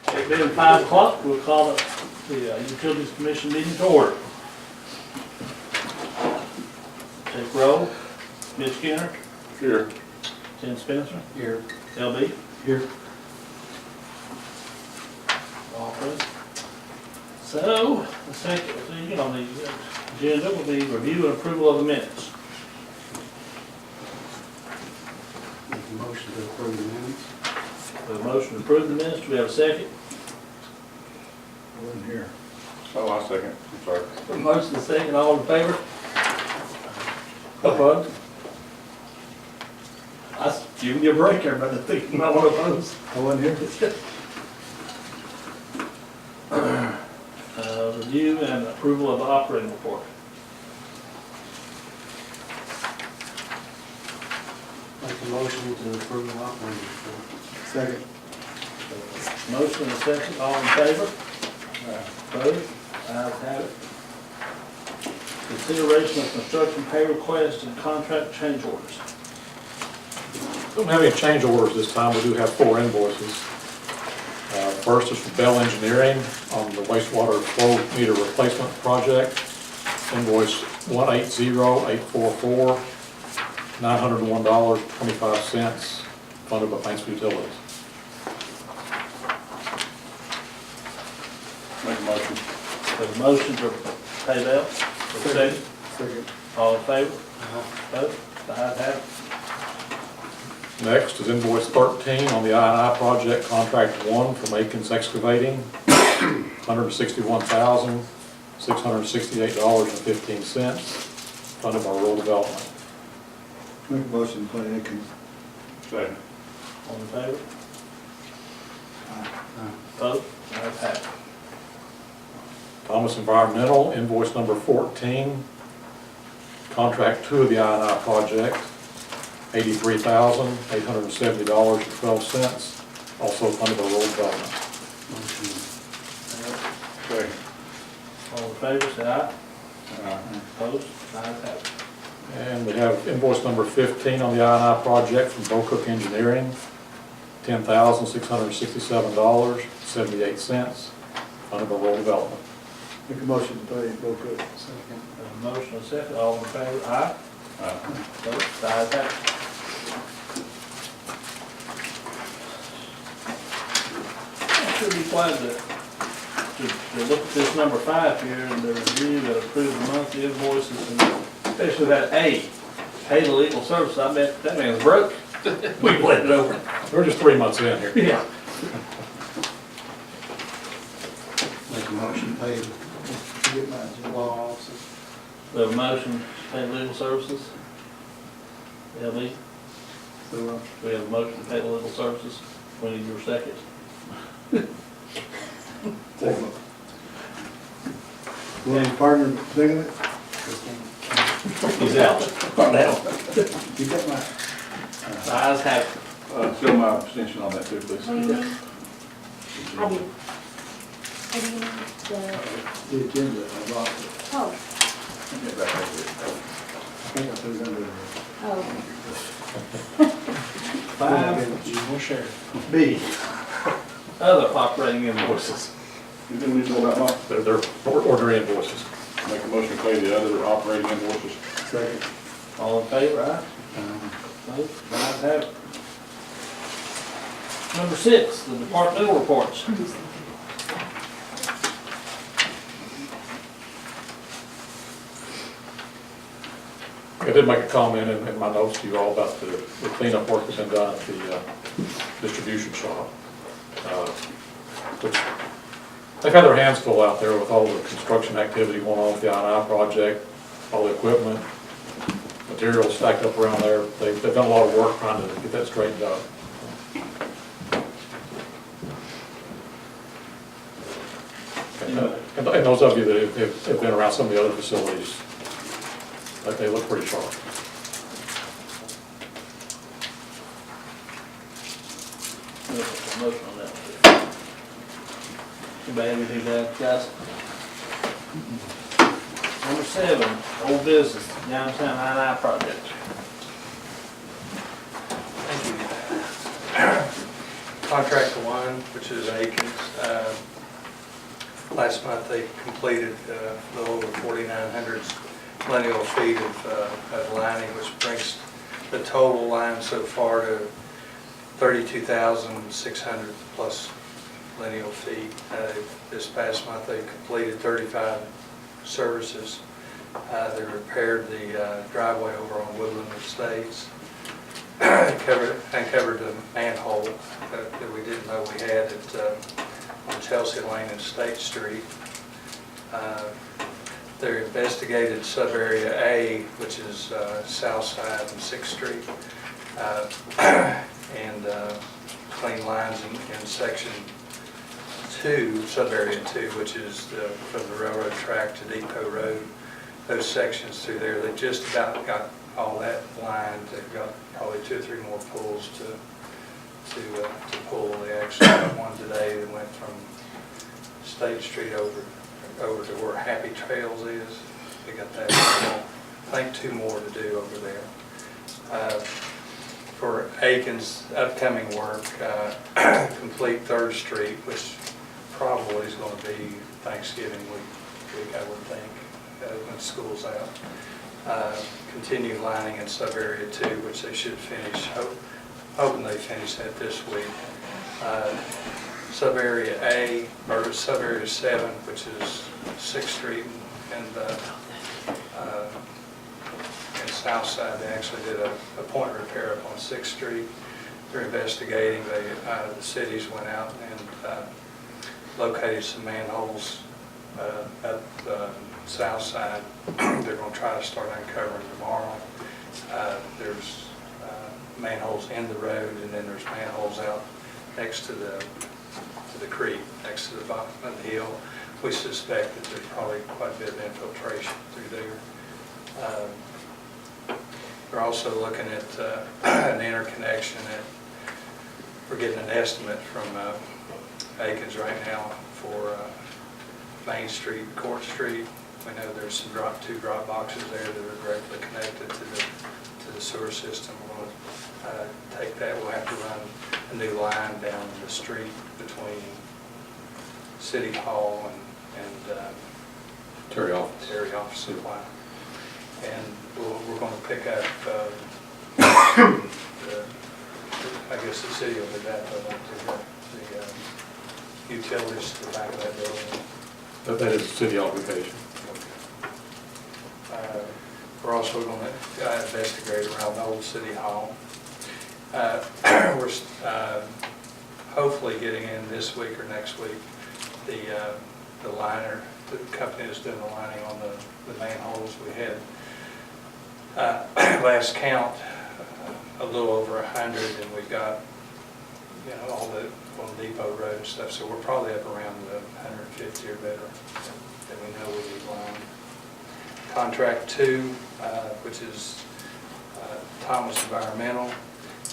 It being 5 o'clock, we'll call the Utilities Commission meeting to order. Take roll. Mitch Skinner. Here. Tim Spencer. Here. LB. Here. All present. So, the second thing on the agenda will be review and approval of the minutes. Make a motion to approve the minutes. We have a motion to approve the minutes. Do we have a second? I wasn't here. Oh, I'll second. I'm sorry. A motion to second. All in favor? Opposed? I was giving you a break here, but I think you might want to oppose. I wasn't here. Review and approval of the operating report. Make a motion to approve the operating report. Second. Motion and a second. All in favor? Opposed? Ayes have it. Consideration of construction pay requests and contract change orders. Don't have any change orders this time. We do have 4 invoices. First is from Bell Engineering on the wastewater flow meter replacement project. Invoice 180844, $901.25, funded by Paintsville Utilities. Make a motion. There's a motion to pay Bell. Second. Second. All in favor? Opposed? The ayes have it. Next is invoice 13 on the I&I project, contract 1 from Aikens Excavating, $161,668.15, funded by rural development. Make a motion to play Aikens. Second. All in favor? Opposed? The ayes have it. Thomas Environmental, invoice number 14, contract 2 of the I&I project, $83,870.12, also funded by rural development. Motion. Second. All in favor, say aye. Opposed? The ayes have it. And we have invoice number 15 on the I&I project from Bocook Engineering, $10,667.78, funded by rural development. Make a motion to pay Bocook. Second. There's a motion and a second. All in favor? Aye. Opposed? The ayes have it. I should be glad to look at this number 5 here and the review and approve the monthly invoices, and especially that A, pay the legal service. I bet that man's broke. We bled it over. We're just 3 months in here. Yeah. Make a motion to pay. Get my law offices. We have a motion to pay legal services. LB, So, we have a motion to pay the legal services. We need your second. second. William partner digging it? He's out. Now. You got my. The ayes have it. Show my abstention on that too, please. What do you mean? I do. What do you mean? The agenda, I lost it. Oh, Get back over it. I think I put it under there. oh. 5, We'll share it. B, other operating invoices. You didn't need to know about mine? They're order invoices. Make a motion to pay the other operating invoices. Second. All in favor, aye? Opposed? The ayes have it. Number 6, the departmental reports. I did make a comment in my notes to you all about the cleanup work that's been done at the distribution shop. Which they've had their hands full out there with all the construction activity going on with the I&I project, all the equipment, materials stacked up around there. They've done a lot of work trying to get that straightened up. And those of you that have been around some of the other facilities, like, they look pretty sharp. Motion on that. Anybody have anything to add, guys? Number 7, old business, downtown I&I project. Contract one, which is Aikens. Last month they completed a little over 4,900 lineal feet of lining, which brings the total line so far to 32,600 plus lineal feet. This past month they completed 35 services. They repaired the driveway over on Woodland Estates. Uncovered the manhole that we didn't know we had on Chelsea Lane and State Street. They investigated sub-area A, which is South Side and 6th Street, and clean lines in section 2, sub-area 2, which is from the railroad track to Depot Road. Those sections through there, they just about got all that lined. They've got probably 2 or 3 more pulls to pull. They actually got one today that went from State Street over to where Happy Trails is. They got that. I think 2 more to do over there. For Aikens' upcoming work, complete 3rd Street, which probably is going to be Thanksgiving week, I would think, when school's out. Continue lining in sub-area 2, which they should finish, hoping they finish that this week. Sub-area A, or sub-area 7, which is 6th Street and South Side, they actually did a point repair up on 6th Street. They're investigating. The cities went out and located some manholes up South Side. They're going to try to start uncovering tomorrow. There's manholes in the road, and then there's manholes out next to the creek, next to the bottom of the hill. We suspect that there's probably quite a bit of infiltration through there. We're also looking at an interconnection. We're getting an estimate from Aikens right now for Main Street, Court Street. We know there's some 2 drop boxes there that are directly connected to the sewer system. We're going to take that. We'll have to run a new line down the street between City Hall and Terry office. Terry office supply. And we're going to pick up, I guess the city will do that, but the utilities to the back of that building. That is city obligation. We're also going to investigate around the old City Hall. We're hopefully getting in this week or next week the liner. The company is doing the lining on the manholes. We had last count a little over 100, and we've got all the on Depot Road and stuff. So we're probably up around the 150 or better that we know we need lined. Contract 2, which is Thomas Environmental.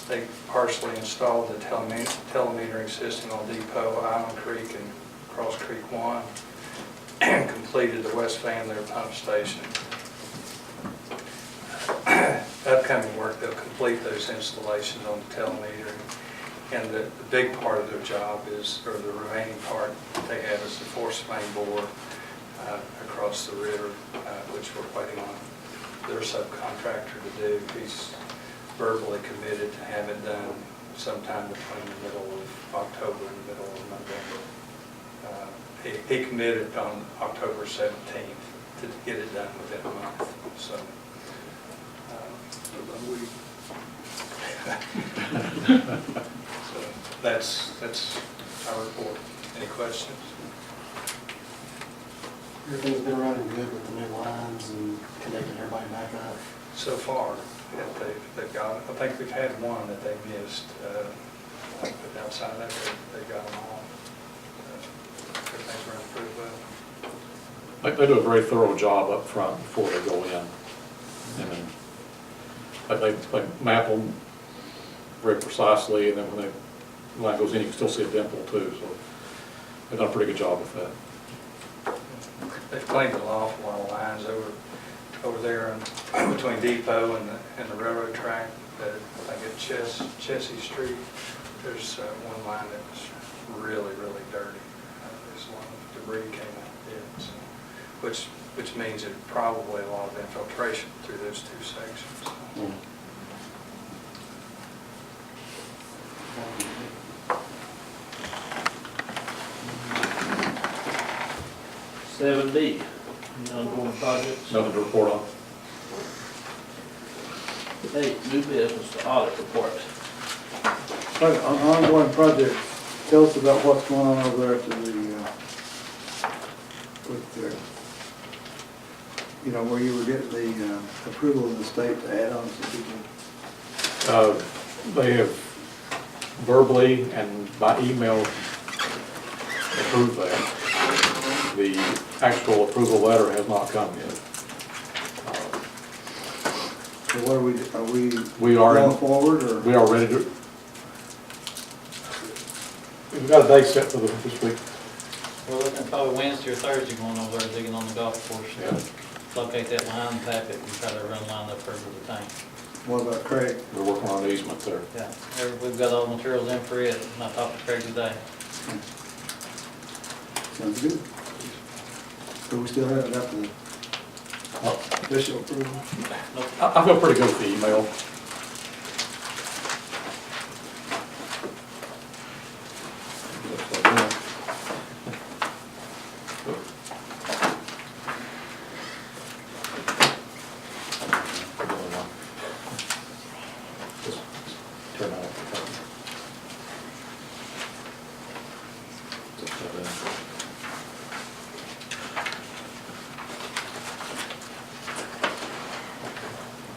They partially installed the telemetering system on Depot, Island Creek, and Cross Creek 1, and completed the West Van Lier pump station. Upcoming work, they'll complete those installations on the telemetering. And the big part of their job is, or the remaining part they have, is the force main bore across the river, which we're waiting on their subcontractor to do. He's verbally committed to have it done sometime between the middle of October and the middle of November. He committed on October 17th to get it done within a month. So that's our report. Any questions? Everything's been running good with the new lines and connecting everybody back up. So far, they've got, I think we've had one that they missed, but outside of that, they've got them all. Everything's running pretty well. They do a very thorough job up front before they go in. And then they map them very precisely, and then when the line goes in, you can still see a dimple too. So they've done a pretty good job with that. They've cleaned an awful lot of lines over there and between Depot and the railroad track. I think at Chessie Street, there's one line that was really, really dirty. There's a lot of debris came out of it, so, which means it probably a lot of infiltration through those two sections. Seven D, ongoing projects. Nothing to report on. 8, new business, audit report. Right, on ongoing project, tell us about what's going on over there at the, with the, where you were getting the approval of the state to add on some people. They have verbally and by email approved that. The actual approval letter has not come yet. So what are we We are going forward, or? We are ready to. We've got a day set for this week. We're looking at probably Wednesday or Thursday going over there digging on the golf course. Yeah. Locate that line, tap it, and try to run line up there to the tank. What about Craig? We're working on the easement there. Yeah, we've got all the materials in for it, and I talked to Craig today. Sounds good. So we still haven't got the official approval? I feel pretty good with the email. Turn out.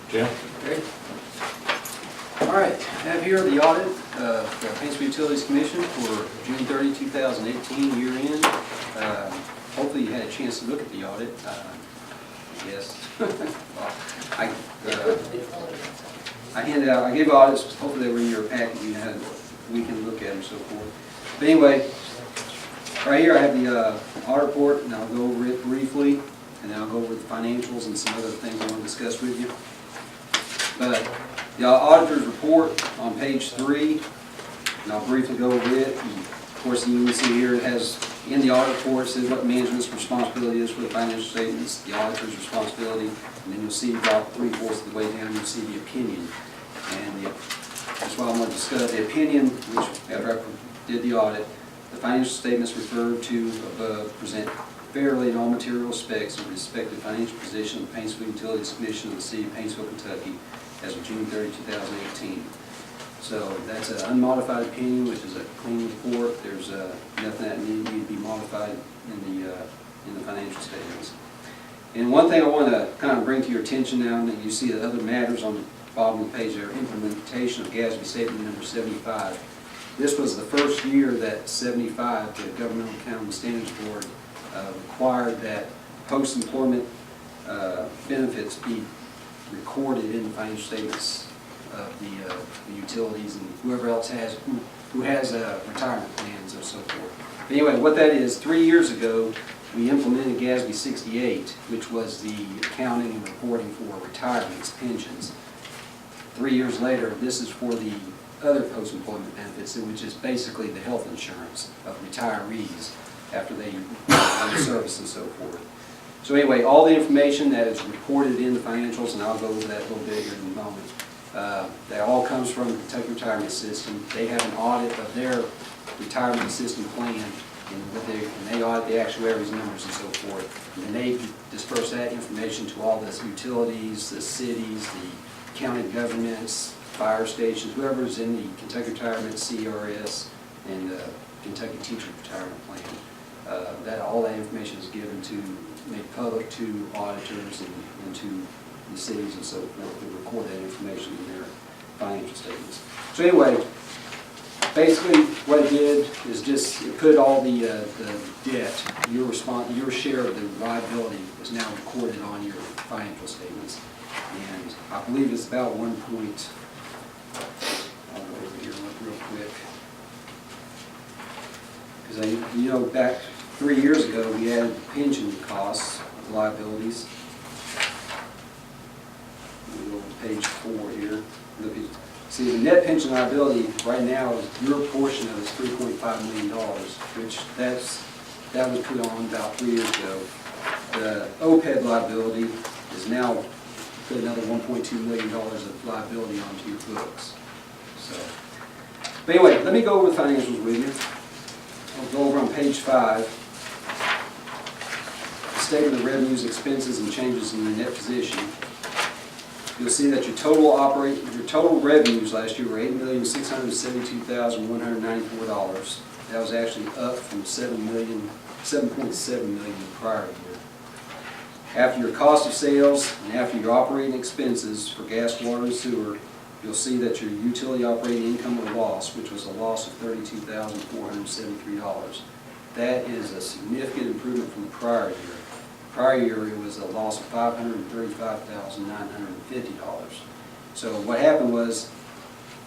Jim? Okay. All right, I have here the audit of the Paintsville Utilities Commission for June 30, 2018, year end. Hopefully you had a chance to look at the audit. Yes. I gave audits, hopefully they were in your packet, you had, we can look at them and so forth. But anyway, right here I have the audit report, and I'll go over it briefly, and then I'll go over the financials and some other things I want to discuss with you. But the auditor's report on page 3, and I'll briefly go over it. And of course, you can see here it has, in the audit report, it says what management's responsibility is for the financial statements, the auditor's responsibility, and then you'll see about 3/4 of the way down, you'll see the opinion. And that's what I'm going to discuss. The opinion, which after I did the audit, the financial statements referred to above present fairly in all material respects of respective financial position of the Paintsville Utilities Commission of the City of Paintsville, Kentucky, as of June 30, 2018. So that's an unmodified opinion, which is a clean report. There's nothing that need to be modified in the financial statements. And one thing I want to kind of bring to your attention now, and you see the other matters on the bottom of the page there, implementation of GASB statement number 75. This was the first year that 75, the Governmental Accounting Standards Board, required that post-employment benefits be recorded in the financial statements of the utilities and whoever else has, who has retirement plans and so forth. But anyway, what that is, 3 years ago, we implemented GASB 68, which was the accounting and reporting for retirements, pensions. 3 years later, this is for the other post-employment benefits, which is basically the health insurance of retirees after they leave service and so forth. So anyway, all the information that is reported in the financials, and I'll go over that a little bit here in a moment, that all comes from the Kentucky Retirement System. They have an audit of their retirement system plan, and they audit the actuaries' numbers and so forth. And then they disperse that information to all the utilities, the cities, the county governments, fire stations, whoever's in the Kentucky Retirement, CRS, and Kentucky Teacher Retirement Plan. That all that information is given to, made public to auditors and to the cities and so forth to record that information in their financial statements. So anyway, basically what it did is just it put all the debt, your share of the liability is now recorded on your financial statements. And I believe it's about 1 point, I'll go over here and look real quick. Because you know, back 3 years ago, we had pension costs, liabilities. Let me go to page 4 here. Look at See, the net pension liability right now is your portion of it is $3.5 million, which that was put on about 3 years ago. The OPEB liability is now put another $1.2 million of liability onto your books. So, but anyway, let me go over the financials with you. I'll go over on page 5. The statement of revenues, expenses, and changes in the net position. You'll see that your total revenues last year were $8,672,194. That was actually up from $7.7 million the prior year. After your cost of sales and after your operating expenses for gas, water, and sewer, you'll see that your utility operating income or loss, which was a loss of $32,473. That is a significant improvement from the prior year. Prior year, it was a loss of $535,950. So what happened was,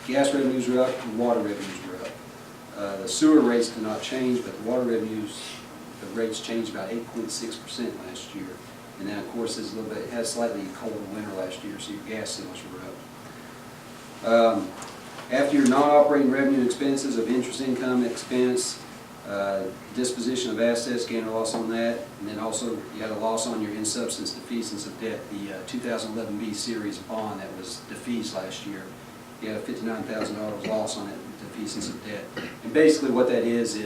gas revenues were up and water revenues were up. The sewer rates did not change, but the water revenues, the rates changed about 8.6% last year. And then, of course, it's a little bit, had slightly colder winter last year, so your gas sales were up. After your non-operating revenue expenses of interest income expense, disposition of assets, gain or loss on that, and then also you had a loss on your in-substance defeasance of debt, the 2011 B series bond that was defeased last year. You had a $59,000 loss on it, defeasance of debt. And basically what that is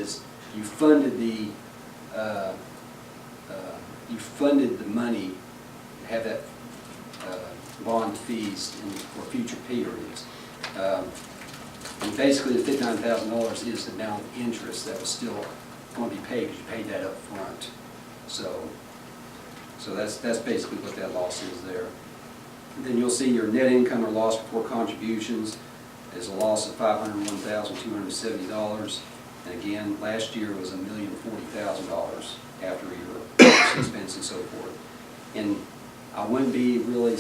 you funded the money to have that bond defeased for future periods. And basically, the $59,000 is the amount of interest that was still going to be paid because you paid that up front. So that's basically what that loss is there. And then you'll see your net income or loss before contributions is a loss of $501,270. And again, last year was $1,040,000 after your expense and so forth. And I wouldn't be really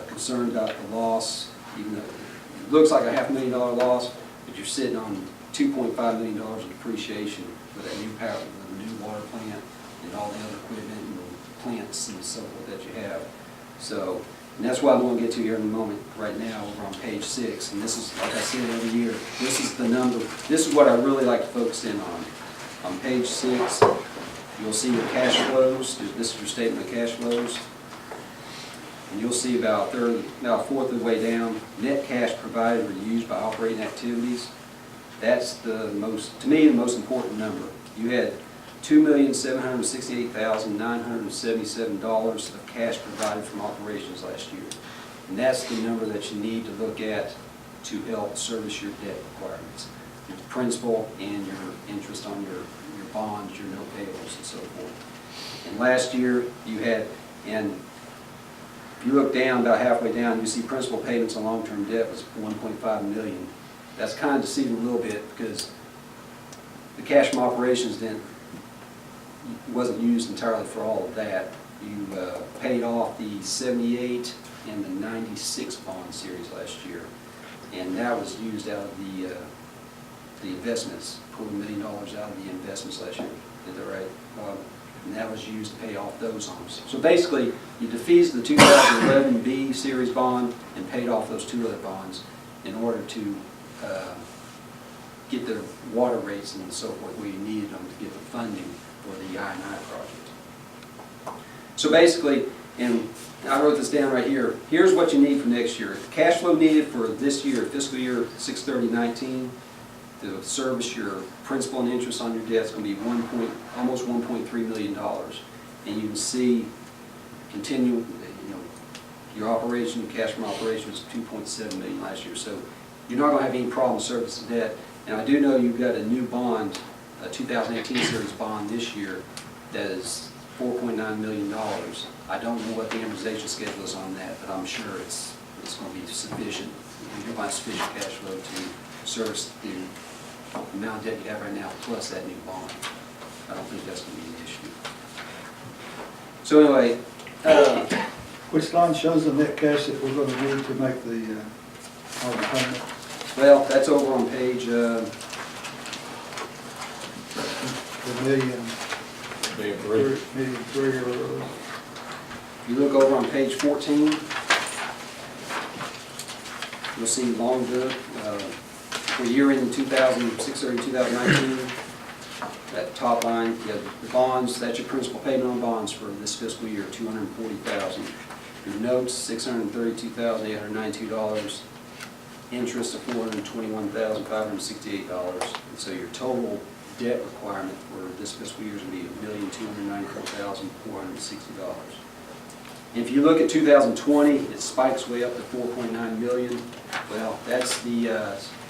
concerned about the loss, even though it looks like a $500,000 loss, but you're sitting on $2.5 million of depreciation for that new power, the new water plant, and all the other equipment and plants and so forth that you have. So, and that's what I'm going to get to here in a moment. Right now, over on page 6, and this is, like I said every year, this is the number. This is what I really like to focus in on. On page 6, you'll see your cash flows. This is your statement of cash flows. And you'll see about a fourth of the way down, net cash provided or used by operating activities. That's to me, the most important number. You had $2,768,977 of cash provided from operations last year. And that's the number that you need to look at to help service your debt requirements. Your principal and your interest on your bonds, your note payables, and so forth. And last year, you had, and if you look down, about halfway down, you see principal payments on long-term debt was $1.5 million. That's kind of deceiving a little bit because the cash from operations wasn't used entirely for all of that. You paid off the 78 and the 96 bond series last year, and that was used out of the investments. Pulled $1 million out of the investments last year. Did that right? And that was used to pay off those homes. So basically, you defeased the 2011 B series bond and paid off those 2 other bonds in order to get the water rates and so forth where you needed them to get the funding for the I&I project. So basically, and I wrote this down right here, here's what you need for next year. The cash flow needed for this year, fiscal year 6/30/19, to service your principal and interest on your debt is going to be almost $1.3 million. And you can see continue, your operation, cash from operation was $2.7 million last year. So you're not going to have any problem servicing debt. And I do know you've got a new bond, a 2018 series bond this year that is $4.9 million. I don't know what the amortization schedule is on that, but I'm sure it's going to be sufficient. You're going to have sufficient cash flow to service the amount of debt you have right now plus that new bond. I don't think that's going to be an issue. So anyway, Which line shows the net cash that we're going to need to make the payment? well, that's over on page The million three or you look over on page 14. you'll see longer, for year ending 6/30/2019, that top line, you got the bonds, that's your principal payment on bonds for this fiscal year, $240,000. Your notes, $632,892. Interest of $421,568. And so your total debt requirement for this fiscal year is going to be $1,294,460. If you look at 2020, it spikes way up to $4.9 million. Well, that's the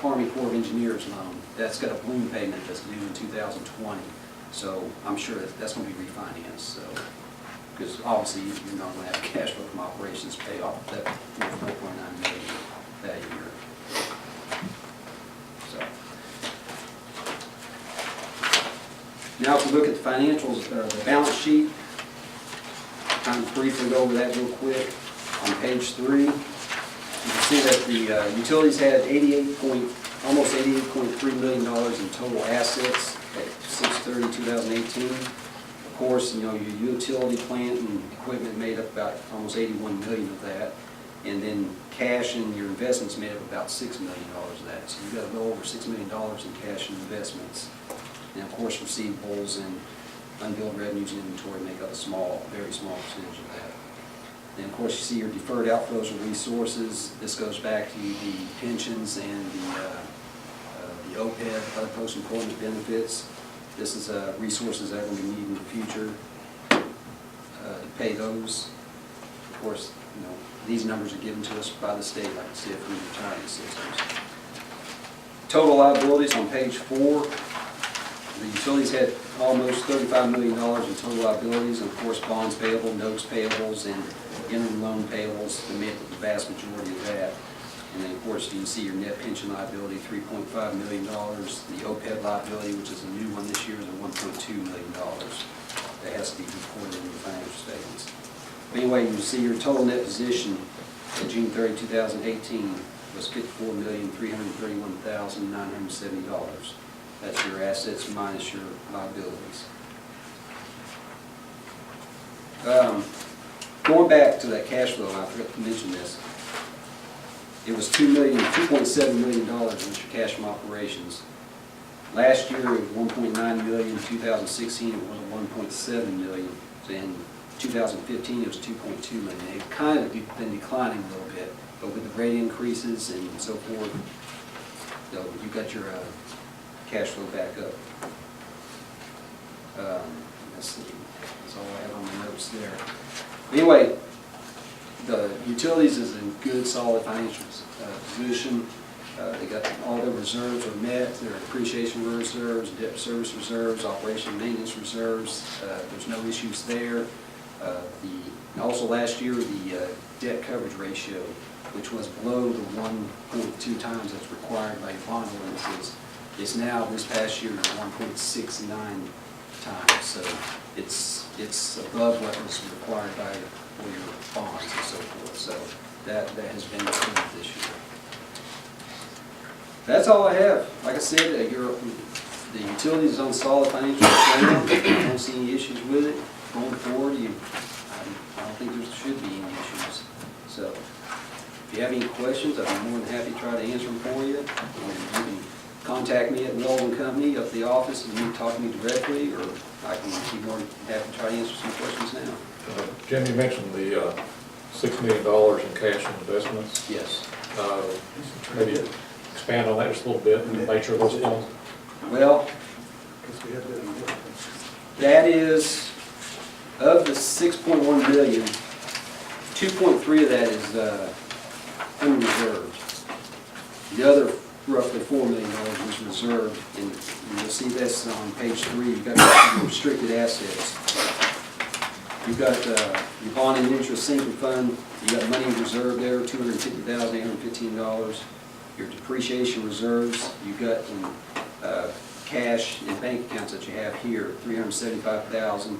Army Corps of Engineers loan. That's got a balloon payment that's due in 2020. So I'm sure that's going to be refinanced. So, because obviously you're not going to have cash flow from operations to pay off that $4.9 million that year. So now if we look at the financials, the balance sheet, kind of briefly go over that real quick. On page 3, you can see that the utilities had almost $88.3 million in total assets at 6/30/2018. Of course, you know, your utility plant and equipment made up about almost $81 million of that. And then cash and your investments made up about $6 million of that. So you've got a little over $6 million in cash and investments. And of course, receivables and unbilled revenues and inventory make up a very small percentage of that. And of course, you see your deferred outflows or resources. This goes back to the pensions and the OPEB, other post-employment benefits. This is resources that are going to be needed in the future to pay those. Of course, you know, these numbers are given to us by the state, like I said, from the retirement systems. Total liabilities on page 4. The utilities had almost $35 million in total liabilities, and of course bonds payable, notes payables, and interim loan payables that make up the vast majority of that. And then of course you can see your net pension liability, $3.5 million. The OPEB liability, which is a new one this year, is $1.2 million. That has to be reported in the financial statements. But anyway, you can see your total net position at June 30, 2018 was $54,331,970. That's your assets minus your liabilities. Going back to that cash flow, I forgot to mention this. It was $2.7 million was your cash from operations. Last year it was $1.9 million. 2016 it was $1.7 million. So in 2015 it was $2.2 million. It kind of been declining a little bit, but with the rate increases and so forth, you got your cash flow back up. Let's see, that's all I have on my notes there. Anyway, the utilities is in good, solid financial position. They got all their reserves are met, their depreciation reserves, debt service reserves, operation and maintenance reserves. There's no issues there. Also last year, the debt coverage ratio, which was below the 1.2 times that's required by your bond ordinances, is now, this past year, 1.69 times. So it's above what was required by for your bonds and so forth. So that has been improved this year. That's all I have. Like I said, the utilities is on solid financial ground. I don't see any issues with it. Going forward, I don't think there should be any issues. So if you have any questions, I'd be more than happy to try to answer them for you. And you can contact me at Melvin Company up at the office and you can talk to me directly, or I can be more than happy to try to answer some questions now. Jim, you mentioned the $6 million in cash and investments. Yes. Maybe expand on that just a little bit and make sure those funds. Well, that is, of the $6.1 million, 2.3 of that is unreserved. The other roughly $4 million is reserved, and you'll see this on page 3. You've got your restricted assets. You've got your bond and interest sinking fund. You've got money in reserve there, $250,815. Your depreciation reserves, you've got in cash and bank accounts that you have here, $375,000,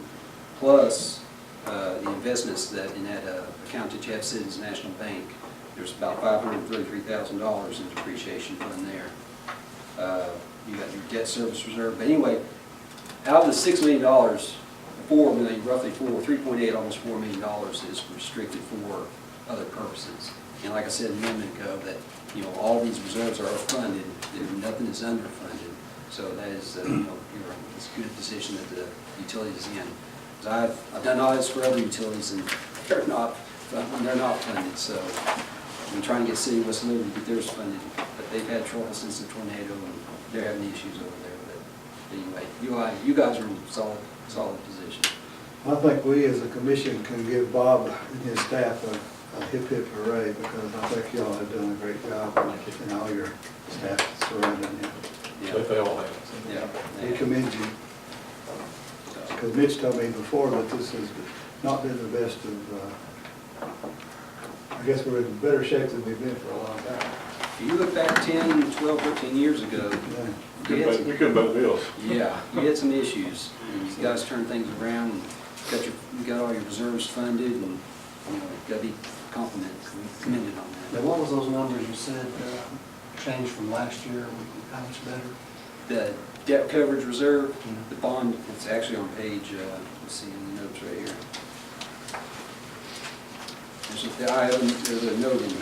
plus the investments that in that account that you have Citizens National Bank. There's about $533,000 in depreciation fund there. You got your debt service reserve. But anyway, out of the $6 million, $4 million, roughly 3.8, almost $4 million is restricted for other purposes. And like I said a minute ago, that you know, all these reserves are funded, nothing is underfunded. So that is, it's a good position that the utility is in. 'Cause I've done audits for other utilities and they're not funded, so I'm trying to get City of West Liberty to get theirs funded, but they've had trouble since the tornado and they're having issues over there. But anyway, you guys are in solid position. I think we as a commission can give Bob and his staff a hip hooray because I think y'all have done a great job and all your staff surrounding him. But they all have. Yeah. We commend you. Because Mitch told me before that this has not been the best of, I guess we're in better shape than we've been for a long time. If you look back 10, 12, 13 years ago, Yeah. We couldn't pay the bills. yeah, you had some issues. And you guys turned things around and you got all your reserves funded and, you know, got to be commended on that. Now, what was those numbers you said changed from last year? How much better? The debt coverage reserve, the bond, it's actually on page, let's see in the notes right here. There's a note in here.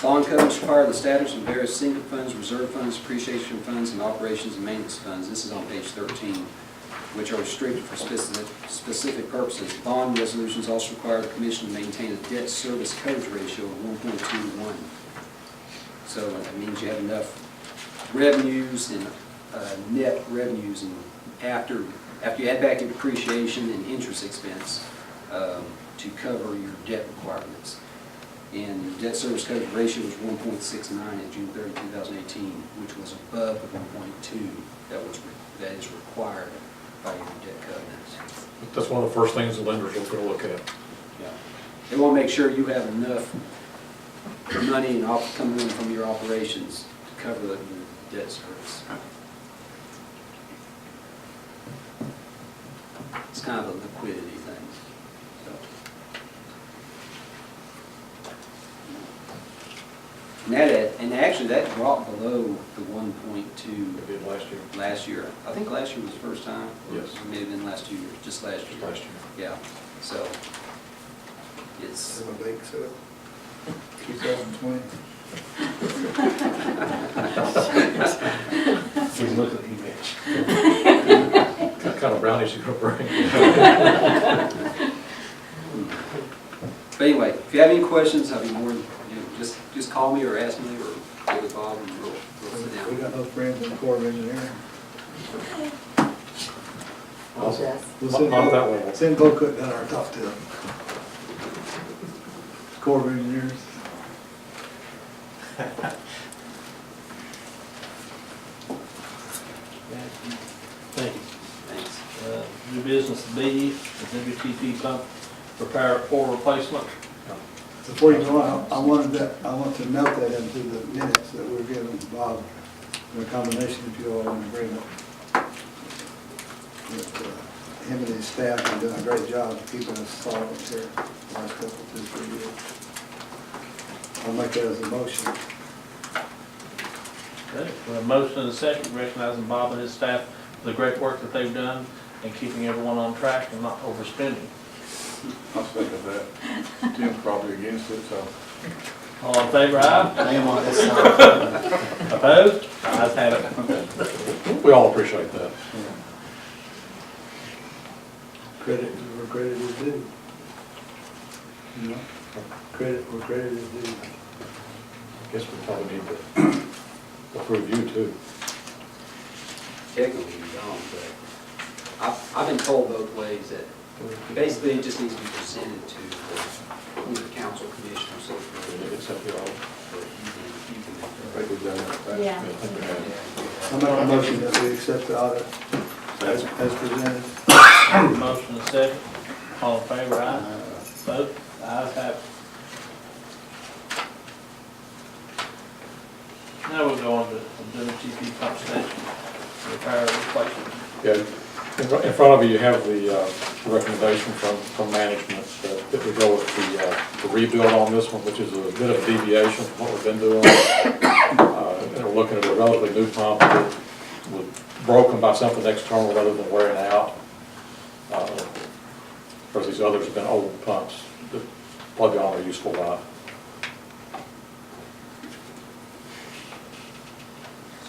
Bond coverage require the status of various single funds, reserve funds, depreciation funds, and operations and maintenance funds. This is on page 13, which are restricted for specific purposes. Bond resolutions also require the commission to maintain a debt service coverage ratio of 1.21. So that means you have enough revenues and net revenues, and after you add back your depreciation and interest expense to cover your debt requirements. And your debt service coverage ratio was 1.69 at June 30, 2018, which was above the 1.2 that is required by your debt covenants. That's one of the first things the lenders are going to look at. Yeah. They want to make sure you have enough money coming in from your operations to cover your debt service. It's kind of a liquidity thing. So. And actually that dropped below the 1.2 It did last year. last year. I think last year was the first time. Yes. It may have been last 2 years, just last year. Just last year. Yeah, so it's, Have a bake sale. 2020. Please look at the image. What kind of brownies you going to bring? but anyway, if you have any questions, I'll be more than, just call me or ask me or get with Bob and we'll sit We down. got no friends in the Corps of Engineering. We'll send Not that Bo- way. Send Bo Cook down our top tip. Corps of Engineers. Thank you. Thanks. New business B, the WTP pump repair or replacement. Before you go on, I want to note that into the minutes that we're giving Bob the combination if you all are in agreement. That, him and his staff have done a great job keeping us solvent here the last couple, 2-3 years. I'll make that as a motion. Okay, we have a motion and a second recognizing Bob and his staff for the great work that they've done and keeping everyone on track and not overspending. I second that. Tim's probably against it, so. All in favor, aye? I am on this side. Opposed? Ayes have it. We all appreciate that. Credit where credit is due. You know, credit where credit is due. Guess we probably need to approve you too. Technically, you don't, but I've been told both ways that basically it just needs to be presented to the council commission or so forth. Except you all. I think we've done that. Yeah. I think we have. I make a motion that we accept the audit as presented. Motion and second. All in favor, aye? Vote. Ayes have it. Now we'll go on to the WTP pump station repair and replacement. Yeah, in front of you, you have the recommendation from management that we go with the rebuild on this one, which is a bit of a deviation from what we've been doing. And we're looking at a relatively new pump that was broken by something external rather than wearing out. Of course, these These others have been old pumps that plug on their useful life.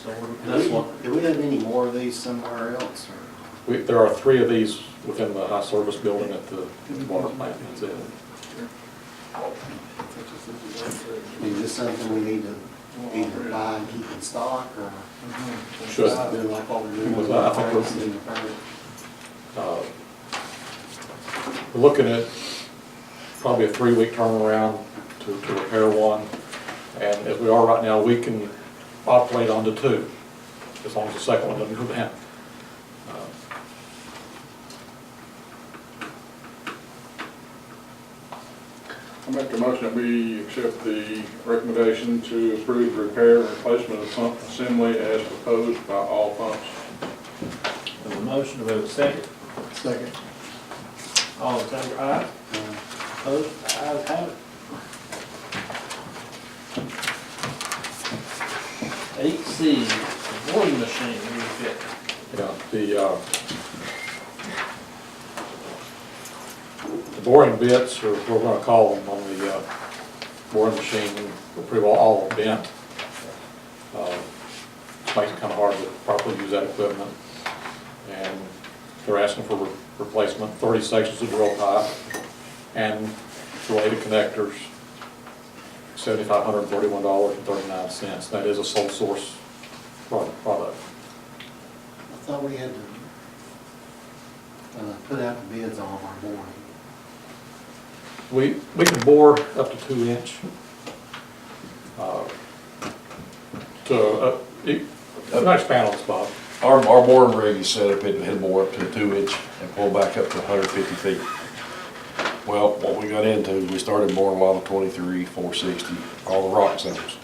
So that's what, Do we have any more of these somewhere else, or? There are 3 of these within the high service building at the water plant. That's it. Is this something we need to either buy and keep in stock, or? Should. Do like what we're doing with I the think parts and the fire? We're looking at probably a 3-week turnaround to repair one. And as we are right now, we can operate on to 2, as long as the second one doesn't go down. I make a motion that we accept the recommendation to approve the repair and replacement of pump assembly as proposed by all pumps. there's a motion, do we have a second? Second. All in favor, aye? Opposed, ayes have it. 8C, boarding machine refit. Yeah, the boring bits, or what we're gonna call them on the boring machine, are pretty well all bent. It makes it kind of hard to properly use that equipment. And they're asking for replacement, 30 sections of drill pipe and related connectors, $7,531.39. That is a sole source product. I thought we had to put out the bids on our boring. We can bore up to 2 inch. Expand on this, Bob. Our boring rig is set up, it'll bore up to a 2 inch and pull back up to 150 feet. Well, what we got into, we started boring a lot of 23, 460, all the rock zones.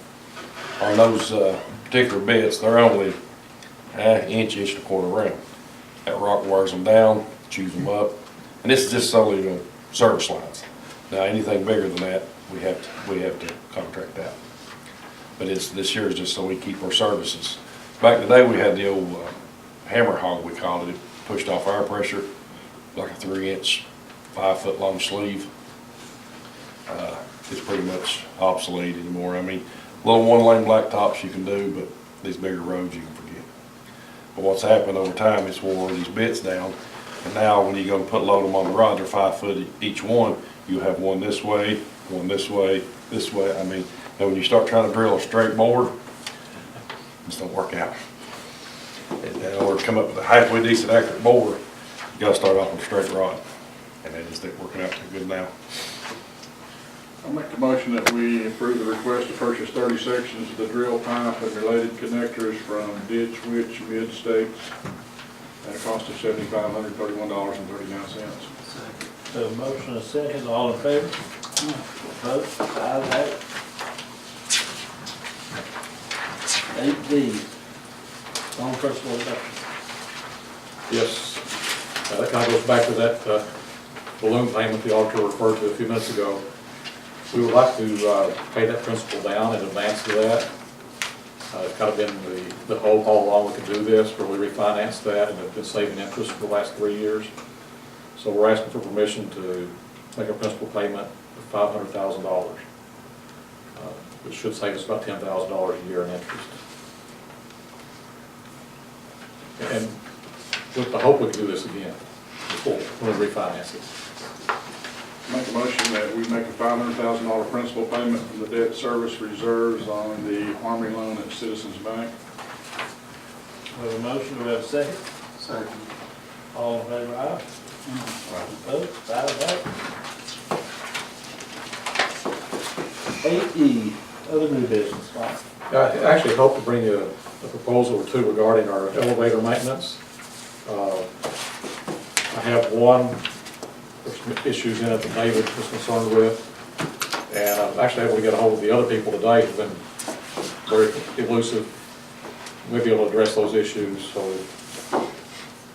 On those particular bits, they're only inch and a quarter round. That rock wears them down, chews them up, and this is just solely service lines. Now, anything bigger than that, we have to contract out. But this year is just so we keep our services. Back in the day, we had the old hammer hog, we called it. It pushed off air pressure, like a 3 inch, 5 foot long sleeve. It's pretty much obsolete anymore. I mean, little 1-lane blacktops you can do, but these bigger roads you can forget. But what's happened over time, it's wore these bits down. And now when you go and load them on the rod, they're 5 foot each one. You have one this way, one this way, this way. I mean, and when you start trying to drill a straight bore, it just don't work out. And in order to come up with a halfway decent accurate bore, you gotta start off with a straight rod. And that just ain't working out too good now. I make a motion that we approve the request to purchase 30 sections of the drill pipe and related connectors from Ditch Witch Mid-States at a cost of $7,531.39. So a motion and a second, all in favor? Opposed, ayes have it. 8D, loan principal reduction. Yes, that kind of goes back to that balloon payment the auditor referred to a few minutes ago. We would like to pay that principal down in advance of that. It's kind of been the hope all along we could do this, where we refinance that and have been saving interest for the last 3 years. So we're asking for permission to make a principal payment of $500,000, which should save us about $10,000 a year in interest. And with the hope we can do this again before when we refinance it. Make a motion that we make a $500,000 principal payment from the debt service reserves on the Army loan at Citizens Bank. We have a motion, do we have a second? Second. All in favor, aye? Opposed, ayes have it. 8E, other new business, Mike. I actually hope to bring you a proposal or two regarding our elevator maintenance. I have one, there's some issues in it that David was concerned with, and I'm actually able to get a hold of the other people today who've been very elusive. We'll be able to address those issues. So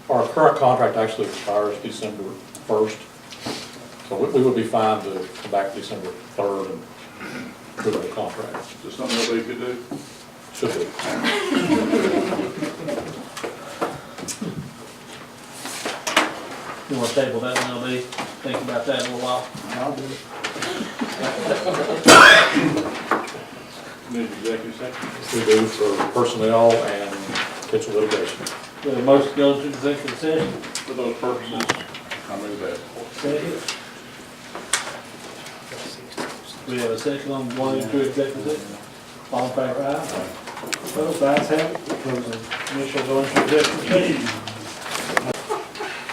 our current contract actually expires December 1st, so we would be fine to come back December 3rd and do the contract. Is this something that we could do? Should be. You want to table that now, Lee? think about that in a little while. I'll do it. Need executive session? We do for personnel and potential litigation. We have a motion to go into executive session. For those purposes, I move that. Second. We have a second on going into executive session. All in favor, aye? Opposed, ayes have it. Close the initial going into executive session.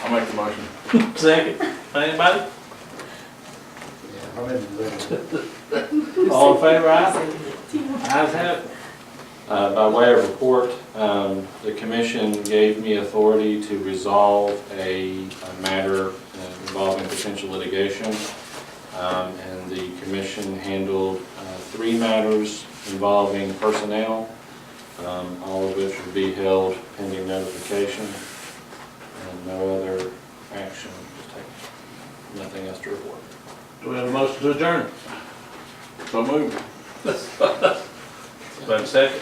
I'll make the motion. Second. Anybody? Yeah, I'm in the All in favor, aye? Ayes have it. By way of report, the commission gave me authority to resolve a matter involving potential litigation. And the commission handled 3 matters involving personnel, all of which will be held pending notification. And no other action was taken. Nothing else to report. Do we have a motion to adjourn? So moved. Do we have a second?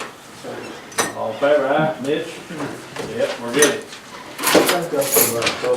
All in favor, aye? Mitch? Yep, we're good. Thank you for that, so.